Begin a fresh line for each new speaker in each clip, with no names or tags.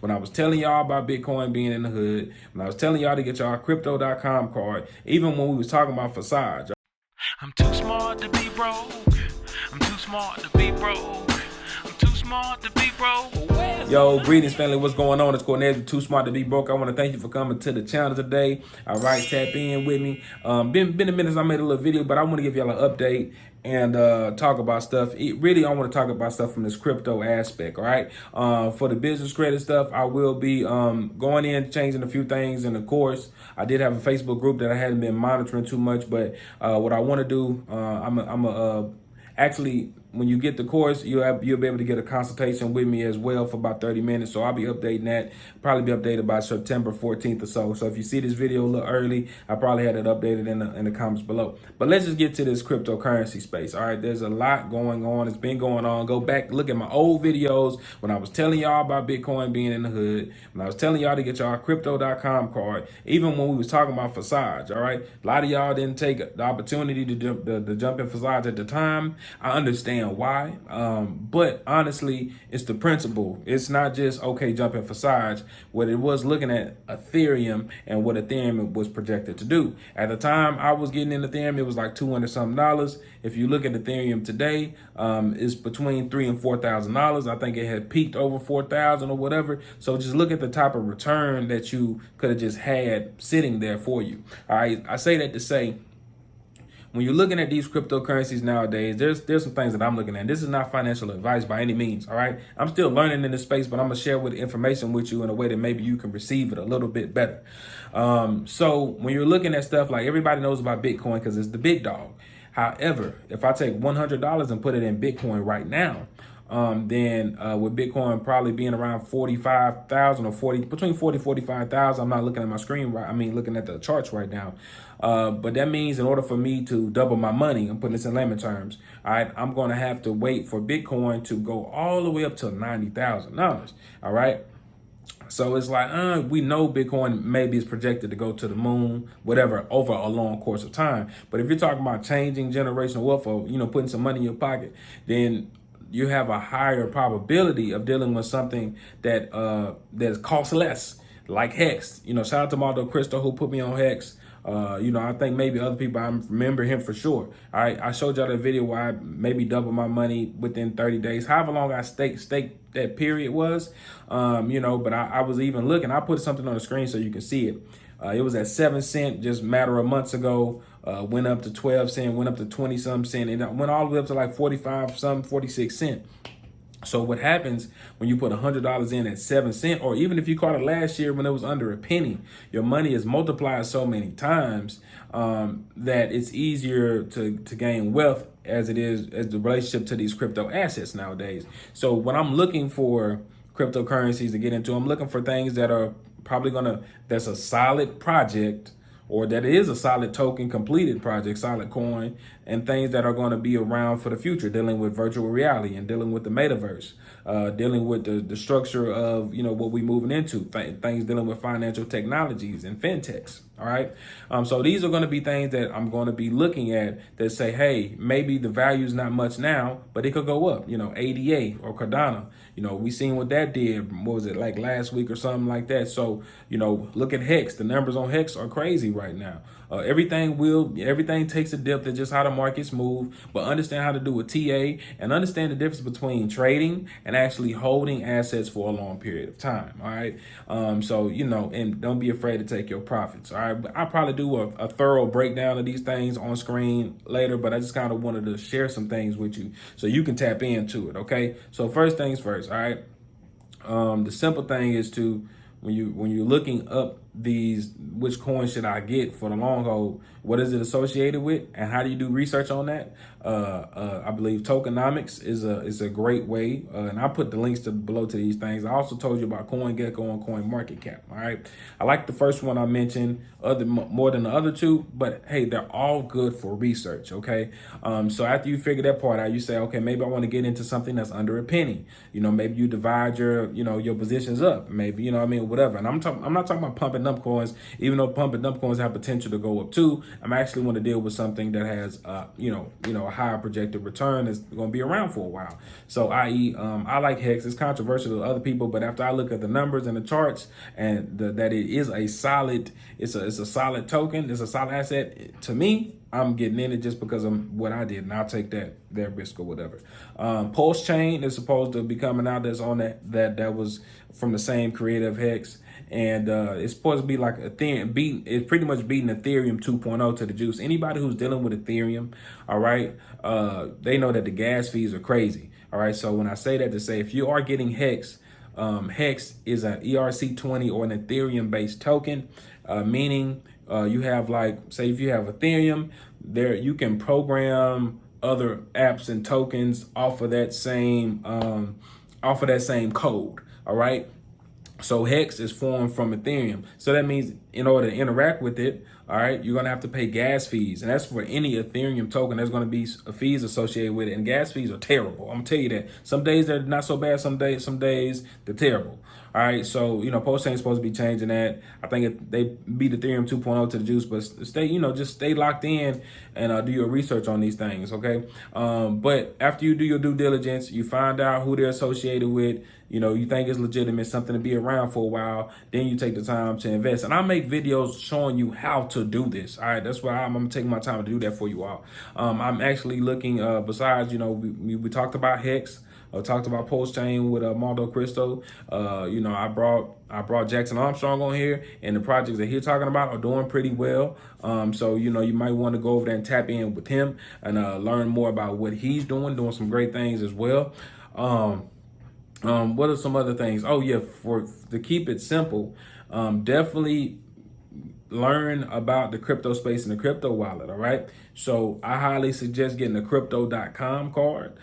when I was telling y'all about Bitcoin being in the hood, when I was telling y'all to get y'all crypto.com card, even when we was talking about facades.
I'm too smart to be broke. I'm too smart to be broke. I'm too smart to be broke.
Yo, greetings, family. What's going on? It's Cornez with Too Smart to Be Broke. I want to thank you for coming to the channel today. All right, tap in with me. Been a minute since I made a little video, but I want to give y'all an update and talk about stuff. I want to talk about stuff from this crypto aspect. All right. For the business credit stuff, I will be going in, changing a few things in the course. I did have a Facebook group that I hadn't been monitoring too much, but what I want to do, actually, when you get the course, you'll be able to get a consultation with me as well for about 30 minutes. So I'll be updating that, probably be updated by September 14th or so. So if you see this video a little early, I probably had it updated in the comments below. But let's just get to this cryptocurrency space. All right, there's a lot going on. It's been going on. Go back, look at my old videos when I was telling y'all about Bitcoin being in the hood, when I was telling y'all to get y'all crypto.com card, even when we was talking about facades. All right, a lot of y'all didn't take the opportunity to jump in facades at the time. I understand why, but honestly, it's the principle. It's not just okay jumping facades. What it was looking at Ethereum and what Ethereum was projected to do at the time I was getting in Ethereum, it was like $200 something. If you look at Ethereum today, it's between $3,000 and $4,000. I think it had peaked over 4,000 or whatever. So just look at the type of return that you could have just had sitting there for you. All right, I say that to say, when you're looking at these cryptocurrencies nowadays, there's some things that I'm looking at. This is not financial advice by any means, all right? I'm still learning in this space, but I'm gonna share information with you in a way that maybe you can receive it a little bit better. So when you're looking at stuff, like everybody knows about Bitcoin because it's the big dog. However, if I take $100 and put it in Bitcoin right now, then with Bitcoin probably being around 45,000 or between 40 45,000. I'm not looking at my screen right. I mean, looking at the charts right now. But that means in order for me to double my money, I'm putting this in layman terms. All right, I'm going to have to wait for Bitcoin to go all the way up to $90,000. All right. So it's like, we know Bitcoin maybe is projected to go to the moon, whatever, over a long course of time. But if you're talking about changing generational wealth or, putting some money in your pocket, then you have a higher probability of dealing with something that costs less, like Hex. Shout out to Mardo Cristo who put me on Hex. I think maybe other people, I remember him for sure. All right, I showed y'all that video where I maybe double my money within 30 days, however long I staked that period was. But I was even looking, I put something on the screen so you can see it. It was at 7 cents just a matter of months ago, went up to 12 cents, went up to 20 some cent, and it went all the way up to like 45 some, 46 cents. So what happens when you put $100 in at 7 cents, or even if you caught it last year when it was under a penny, your money is multiplied so many times that it's easier to gain wealth as it is as the relationship to these crypto assets nowadays. So when I'm looking for cryptocurrencies to get into, I'm looking for things that are probably that's a solid project, or that is a solid token completed project, solid coin, and things that are going to be around for the future, dealing with virtual reality and dealing with the metaverse, dealing with the structure of, what we moving into, things dealing with financial technologies and fintechs. All right. So these are going to be things that I'm going to be looking at that say, hey, maybe the value is not much now, but it could go up, ADA or Cardano. We seen what that did. What was it, like last week or something like that? So, look at Hex. The numbers on Hex are crazy right now. Everything takes a dip. That's just how the markets move. But understand how to do a TA and understand the difference between trading and actually holding assets for a long period of time. All right. And don't be afraid to take your profits. All right. I'll probably do a thorough breakdown of these things on screen later, but I just kind of wanted to share some things with you so you can tap into it. Okay. So first things first. All right. The simple thing is to, when you're looking up which coin should I get for the long hold, what is it associated with, and how do you do research on that? I believe tokenomics is a great way, and I put the links below to these things. I also told you about CoinGecko and CoinMarketCap. All right, I like the first one I mentioned more than the other two, but hey, they're all good for research. Okay, so after you figure that part out, you say, okay, maybe I want to get into something that's under a penny. Maybe you divide your your positions up. Maybe whatever. And I'm not talking about pumping and dump coins, even though pump and dump coins have potential to go up too, I'm actually want to deal with something that has, a higher projected return that's going to be around for a while. So, i.e., I like Hex. It's controversial to other people, but after I look at the numbers and the charts, and that it is a solid, it's a solid token, it's a solid asset. To me, I'm getting in it just because of what I did, and I'll take that risk or whatever. Pulse Chain is supposed to be coming out. That's on that was from the same creative Hex, and it's supposed to be like Ethereum. It's pretty much beating Ethereum 2.0 to the juice. Anybody who's dealing with Ethereum, all right, they know that the gas fees are crazy. All right, so when I say that, to say if you are getting Hex, Hex is an ERC20 or an Ethereum-based token, meaning you have, like, say if you have Ethereum, there you can program other apps and tokens off of that same code. All right. So Hex is formed from Ethereum. So that means in order to interact with it, all right, you're going to have to pay gas fees. And that's for any Ethereum token. There's going to be fees associated with it. And gas fees are terrible. I'm going to tell you that. Some days they're not so bad. Some days they're terrible. All right. So, Pulse Chain is supposed to be changing that. I think they beat Ethereum 2.0 to the juice, but just stay locked in and do your research on these things. OK, but after you do your due diligence, you find out who they're associated with. You think it's legitimate, something to be around for a while, then you take the time to invest. And I make videos showing you how to do this. All right, that's why I'm going to take my time to do that for you all. I'm actually looking, besides, we talked about Hex, talked about Pulse Chain with Maldo Cristo. I brought Jackson Armstrong on here, and the projects that he's talking about are doing pretty well. So, you might want to go over there and tap in with him and learn more about what he's doing some great things as well. What are some other things? Oh yeah, to keep it simple, definitely learn about the crypto space and the crypto wallet. All right. So I highly suggest getting a crypto.com card,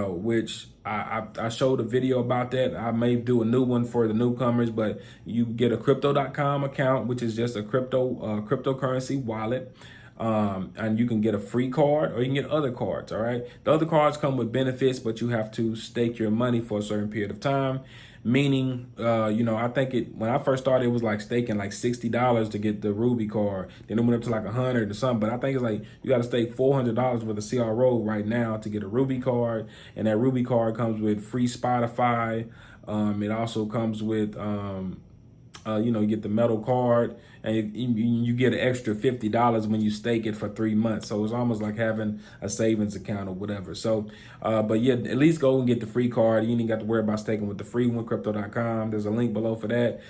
which I showed a video about that. I may do a new one for the newcomers, but you get a crypto.com account, which is just a cryptocurrency wallet. And you can get a free card or you can get other cards. All right. The other cards come with benefits, but you have to stake your money for a certain period of time. Meaning, I think when I first started, it was like staking like $60 to get the Ruby card. Then it went up to like 100 or something. But I think it's like you got to stake $400 with a CRO right now to get a Ruby card. And that Ruby card comes with free Spotify. It also comes with, you get the metal card, and you get an extra $50 when you stake it for 3 months. So it's almost like having a savings account or whatever. So, but yeah, at least go and get the free card. You ain't got to worry about staking with the free one, crypto.com. There's a link below for that.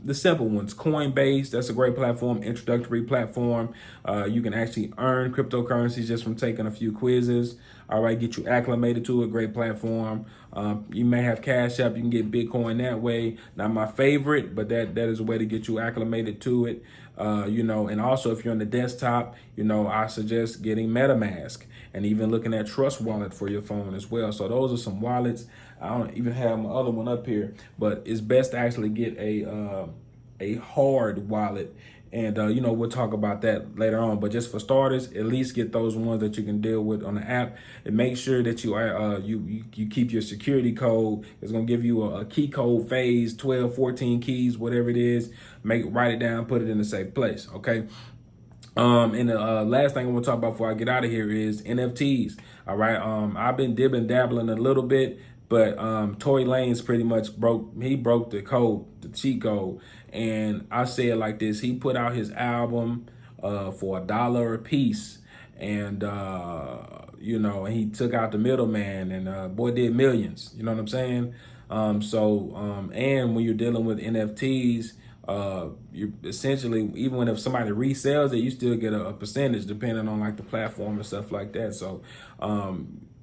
The simple ones, Coinbase, that's a great platform, introductory platform. You can actually earn cryptocurrencies just from taking a few quizzes. All right, get you acclimated to a great platform. You may have Cash App, you can get Bitcoin that way. Not my favorite, but that is a way to get you acclimated to it. And also if you're on the desktop, I suggest getting MetaMask and even looking at Trust Wallet for your phone as well. So those are some wallets. I don't even have my other one up here, but it's best to actually get a hard wallet. And, we'll talk about that later on. But just for starters, at least get those ones that you can deal with on the app, and make sure that you keep your security code. It's going to give you a key code phase, 12, 14 keys, whatever it is. Write it down, put it in a safe place. OK. And the last thing I want to talk about before I get out of here is NFTs. All right. I've been dabbling a little bit, but Tory Lanez pretty much broke the code, the cheat code. And I say it like this: he put out his album for $1 a piece, and and he took out the middleman, and boy did millions. You know what I'm saying? And when you're dealing with NFTs, you essentially, even if somebody resells it, you still get a percentage depending on like the platform and stuff like that. So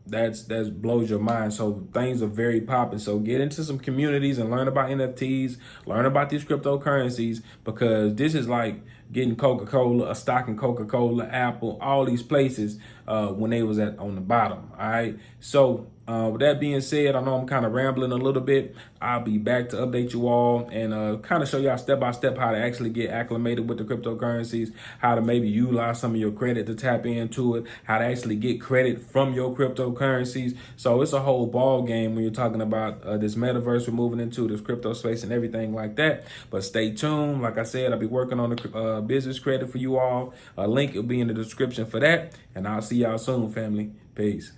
that blows your mind. So things are very popping. So get into some communities and learn about NFTs, learn about these cryptocurrencies, because this is like getting Coca-Cola, a stock in Coca-Cola, Apple, all these places when they was on the bottom. All right. So with that being said, I know I'm kind of rambling a little bit. I'll be back to update you all and kind of show y'all step by step how to actually get acclimated with the cryptocurrencies, how to maybe utilize some of your credit to tap into it, how to actually get credit from your cryptocurrencies. So it's a whole ball game when you're talking about this metaverse we're moving into, this crypto space and everything like that. But stay tuned. Like I said, I'll be working on the business credit for you all. A link will be in the description for that. And I'll see y'all soon, family. Peace.